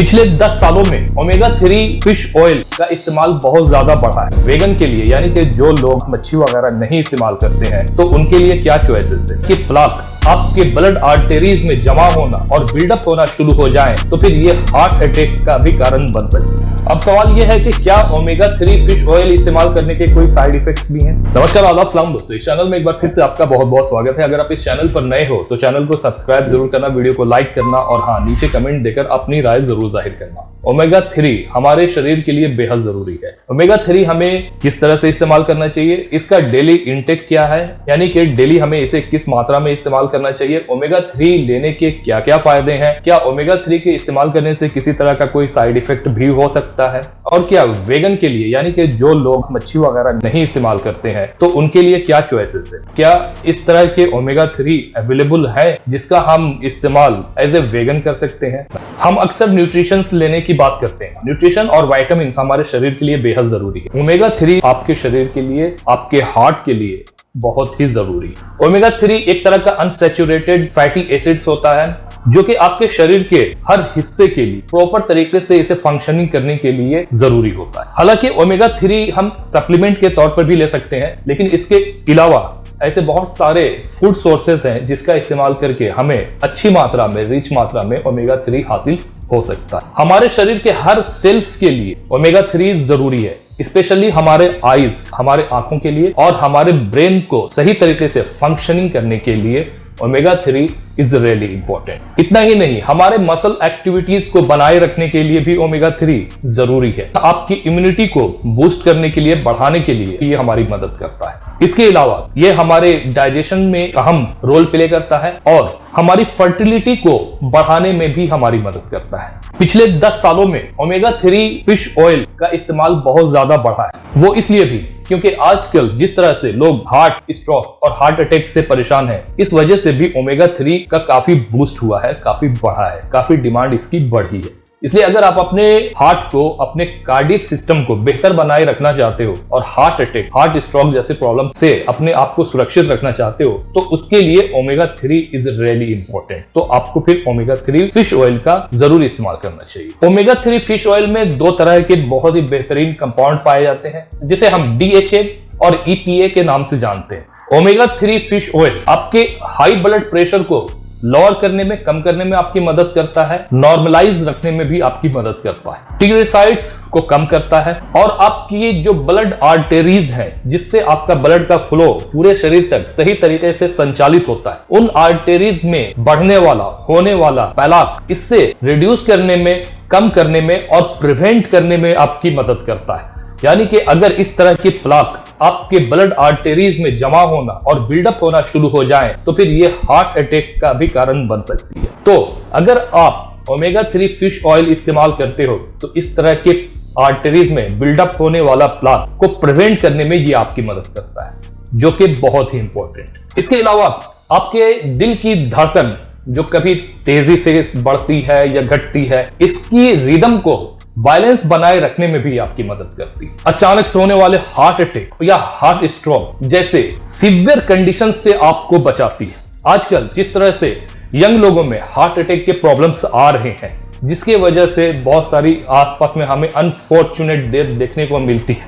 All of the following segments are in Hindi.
पिछले 10 सालों में ओमेगा 3 फिश ऑयल का इस्तेमाल बहुत ज्यादा बढ़ा है। वेगन के लिए यानी कि जो लोग मच्छी वगैरह नहीं इस्तेमाल करते हैं तो उनके लिए क्या चॉइसेस है कि प्लाक आपके ब्लड आर्टरीज में जमा होना और बिल्डअप होना शुरू हो जाए तो फिर ये हार्ट अटैक का भी कारण बन सकती है। अब सवाल ये है कि क्या ओमेगा 3 फिश ऑयल इस्तेमाल करने के कोई साइड इफेक्ट्स भी हैं? नमस्कार, आदाब, सलाम दोस्तों। इस चैनल में एक बार फिर से आपका बहुत बहुत स्वागत है। अगर आप इस चैनल पर नए हो तो चैनल को सब्सक्राइब जरूर करना, वीडियो को लाइक करना और हाँ, नीचे कमेंट देकर अपनी राय जरूर जाहिर करना। ओमेगा 3 हमारे शरीर के लिए बेहद जरूरी है। ओमेगा 3 हमें किस तरह से इस्तेमाल करना चाहिए, इसका डेली इंटेक क्या है, यानी कि डेली हमें इसे किस मात्रा में इस्तेमाल करना चाहिए, ओमेगा 3 लेने के क्या क्या फायदे हैं, क्या ओमेगा 3 के इस्तेमाल करने से किसी तरह का कोई साइड इफेक्ट भी हो सकता है, और क्या वेगन के लिए यानी कि जो लोग मच्छी वगैरह नहीं इस्तेमाल करते हैं तो उनके लिए क्या चॉइसेस है, क्या इस तरह के ओमेगा 3 अवेलेबल है जिसका हम इस्तेमाल एज ए वेगन कर सकते हैं। हम अक्सर न्यूट्रिशन लेने की बात करते हैं। न्यूट्रिशन और विटामिन हमारे शरीर के लिए बेहद जरूरी है। ओमेगा 3 आपके शरीर के लिए, आपके हार्ट के लिए बहुत ही जरूरी है। ओमेगा 3 एक तरह का अनसैचुरेटेड फैटी एसिड्स होता है जो कि आपके शरीर के हर हिस्से के लिए प्रॉपर तरीके से इसे फंक्शनिंग करने के लिए जरूरी होता है। हालांकि ओमेगा 3 हम सप्लीमेंट के तौर पर भी ले सकते हैं, लेकिन इसके अलावा ऐसे बहुत सारे फूड सोर्सेस हैं जिसका इस्तेमाल करके हमें अच्छी मात्रा में, रिच मात्रा में ओमेगा 3 हासिल हो सकता है। हमारे शरीर के हर सेल्स के लिए ओमेगा 3 जरूरी है, स्पेशली हमारे आईज, हमारे आंखों के लिए और हमारे ब्रेन को सही तरीके से फंक्शनिंग करने के लिए ओमेगा 3 इज रियली इंपॉर्टेंट। इतना ही नहीं, हमारे मसल एक्टिविटीज को बनाए रखने के लिए भी ओमेगा 3 जरूरी है। आपकी इम्यूनिटी को बूस्ट करने के लिए, बढ़ाने के लिए ये हमारी मदद करता है। इसके अलावा ये हमारे डाइजेशन में अहम रोल प्ले करता है और हमारी फर्टिलिटी को बढ़ाने में भी हमारी मदद करता है। पिछले 10 सालों में ओमेगा 3 फिश ऑयल का इस्तेमाल बहुत ज्यादा बढ़ा है। वो इसलिए भी क्योंकि आजकल जिस तरह से लोग हार्ट स्ट्रोक और हार्ट अटैक से परेशान हैं, इस वजह से भी ओमेगा 3 का काफी बूस्ट हुआ है, काफी बढ़ा है, काफी डिमांड इसकी बढ़ी है। इसलिए अगर आप अपने हार्ट को, अपने कार्डियक सिस्टम को बेहतर बनाए रखना चाहते हो और हार्ट अटैक, हार्ट स्ट्रोक जैसे प्रॉब्लम से अपने आप को सुरक्षित रखना चाहते हो तो उसके लिए ओमेगा 3 इज रियली इंपॉर्टेंट। तो आपको फिर ओमेगा 3 फिश ऑयल का जरूर इस्तेमाल करना चाहिए। ओमेगा 3 फिश ऑयल में 2 तरह के बहुत ही बेहतरीन कंपाउंड पाए जाते हैं जिसे हम DHA और EPA के नाम से जानते हैं। ओमेगा 3 फिश ऑयल आपके हाई ब्लड प्रेशर को लोअर करने में, कम करने में आपकी मदद करता है, नॉर्मलाइज रखने में भी आपकी मदद करता है, ट्रिग्लिसराइड्स को कम करता है और आपकी जो ब्लड आर्टरीज है जिससे आपका ब्लड का फ्लो पूरे शरीर तक सही तरीके से संचालित होता है, उन आर्टरीज में बढ़ने वाला, होने वाला प्लाक, इससे रिड्यूस करने में, कम करने में और प्रिवेंट करने में आपकी मदद करता है। यानी कि अगर इस तरह की प्लाक आपके ब्लड आर्टरीज में जमा होना और बिल्डअप होना शुरू हो जाए तो फिर ये हार्ट अटैक का भी कारण बन सकती है। तो अगर आप ओमेगा 3 फिश ऑयल इस्तेमाल करते हो तो इस तरह के आर्टरीज में बिल्डअप होने वाला प्लाक को प्रिवेंट करने में ये आपकी मदद करता है, जो कि बहुत ही इंपॉर्टेंट। इसके अलावा आपके दिल की धड़कन जो कभी तेजी से बढ़ती है या घटती है, इसकी रिदम को बैलेंस बनाए रखने में भी आपकी मदद करती है। अचानक से होने वाले हार्ट अटैक या हार्ट स्ट्रोक जैसे सीवियर कंडीशन से आपको बचाती है। आजकल जिस तरह से यंग लोगों में हार्ट अटैक के प्रॉब्लम्स आ रहे हैं, जिसकी वजह से बहुत सारी आसपास में हमें अनफॉर्चुनेट डेथ देखने को मिलती है,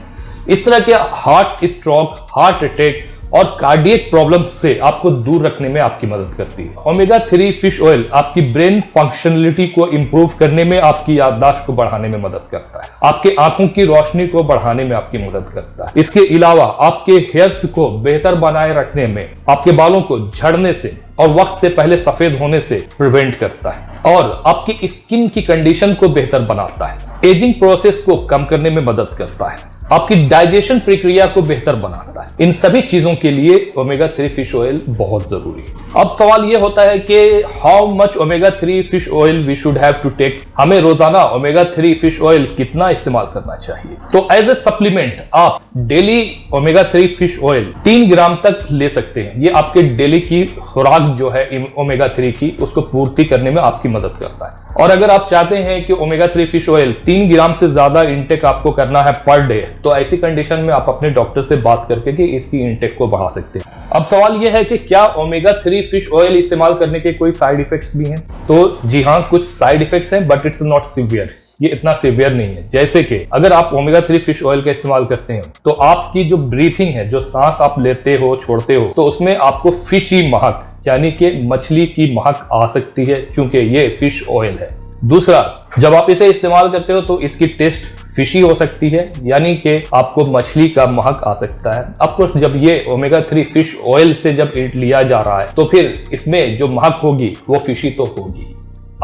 इस तरह के हार्ट स्ट्रोक, हार्ट अटैक और कार्डियक प्रॉब्लम्स से आपको दूर रखने में आपकी मदद करती है। ओमेगा 3 फिश ऑयल आपकी ब्रेन फंक्शनलिटी को इंप्रूव करने में, आपकी याददाश्त को बढ़ाने में मदद करता है, आपके आंखों की रोशनी को बढ़ाने में आपकी मदद करता है। इसके अलावा आपके हेयर्स को बेहतर बनाए रखने में, आपके बालों को झड़ने से और वक्त से पहले सफेद होने से प्रिवेंट करता है और आपकी स्किन की कंडीशन को बेहतर बनाता है, एजिंग प्रोसेस को कम करने में मदद करता है, आपकी डाइजेशन प्रक्रिया को बेहतर बनाता है। इन सभी चीजों के लिए ओमेगा 3 फिश ऑयल बहुत जरूरी है। अब सवाल यह होता है कि how much omega 3 fish oil we should have to take, हमें रोजाना ओमेगा 3 फिश ऑयल कितना इस्तेमाल करना चाहिए। तो एज ए सप्लीमेंट आप डेली ओमेगा 3 फिश ऑयल 3 ग्राम तक ले सकते हैं। ये आपके डेली की खुराक जो है ओमेगा 3 की, उसको पूर्ति करने में आपकी मदद करता है। और अगर आप चाहते हैं कि ओमेगा 3 फिश ऑयल 3 ग्राम से ज्यादा इंटेक आपको करना है पर डे, तो ऐसी कंडीशन में आप अपने डॉक्टर से बात करके कि इसकी इंटेक को बढ़ा सकते हैं। अब सवाल यह है कि क्या ओमेगा 3 फिश ऑयल इस्तेमाल करने के कोई साइड इफेक्ट्स भी हैं? तो जी हाँ, कुछ साइड इफेक्ट्स हैं, बट इट्स नॉट सीवियर। ये इतना सीवियर नहीं है। जैसे कि अगर आप ओमेगा 3 फिश ऑयल का इस्तेमाल करते हैं तो आपकी जो ब्रीथिंग है, जो सांस आप लेते हो छोड़ते हो, तो उसमें आपको फिशी महक यानी कि मछली की महक आ सकती है, क्योंकि ये फिश ऑयल है। दूसरा, जब आप इसे इस्तेमाल करते हो तो इसकी टेस्ट फिशी हो सकती है, यानी कि आपको मछली का महक आ सकता है। ऑफ कोर्स जब ये ओमेगा 3 फिश ऑयल से जब लिया जा रहा है तो फिर इसमें जो महक होगी वो फिशी तो होगी।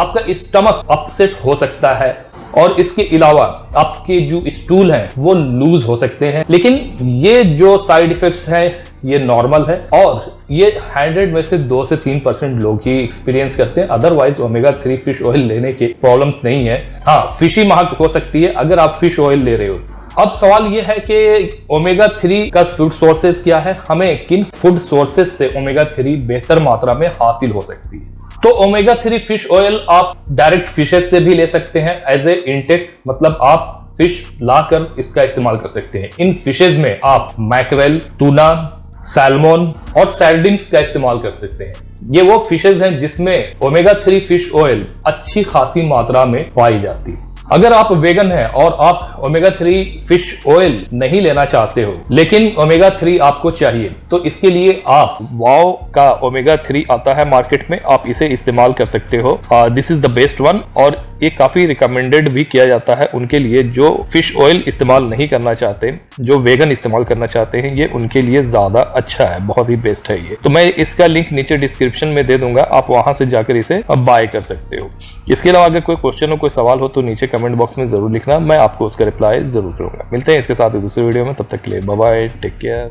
आपका स्टमक अपसेट हो सकता है और इसके अलावा आपके जो स्टूल हैं वो लूज हो सकते हैं। लेकिन ये जो साइड इफेक्ट्स हैं ये नॉर्मल है और ये 100 में से 2 से 3% लोग ही एक्सपीरियंस करते हैं। अदरवाइज ओमेगा 3 फिश ऑयल लेने के प्रॉब्लम्स नहीं है। हाँ, फिशी महक हो सकती है अगर आप फिश ऑयल ले रहे हो। अब सवाल ये है कि ओमेगा 3 का फूड सोर्सेज क्या है, हमें किन फूड सोर्सेज से ओमेगा 3 बेहतर मात्रा में हासिल हो सकती है। तो ओमेगा 3 फिश ऑयल आप डायरेक्ट फिशेस से भी ले सकते हैं एज ए इनटेक, मतलब आप फिश लाकर इसका इस्तेमाल कर सकते हैं। इन फिशेस में आप मैकरेल, टूना, सैल्मन और सार्डिन्स का इस्तेमाल कर सकते हैं। ये वो फिशेस हैं जिसमें ओमेगा 3 फिश ऑयल अच्छी खासी मात्रा में पाई जाती है। अगर आप वेगन हैं और आप ओमेगा 3 फिश ऑयल नहीं लेना चाहते हो लेकिन ओमेगा 3 आपको चाहिए, तो इसके लिए आप वाओ का ओमेगा 3 आता है मार्केट में, आप इसे इस्तेमाल कर सकते हो। This is the best one और ये काफी रिकमेंडेड भी किया जाता है उनके लिए जो फिश ऑयल इस्तेमाल नहीं करना चाहते, जो वेगन इस्तेमाल करना चाहते हैं, ये उनके लिए ज्यादा अच्छा है, बहुत ही बेस्ट है ये। तो मैं इसका लिंक नीचे डिस्क्रिप्शन में दे दूंगा, आप वहां से जाकर इसे बाय कर सकते हो। इसके अलावा अगर कोई क्वेश्चन हो, कोई सवाल हो तो नीचे कमेंट बॉक्स में जरूर लिखना, मैं आपको उसका रिप्लाई जरूर करूंगा। मिलते हैं इसके साथ ही दूसरे वीडियो में, तब तक के लिए बाय बाय, टेक केयर।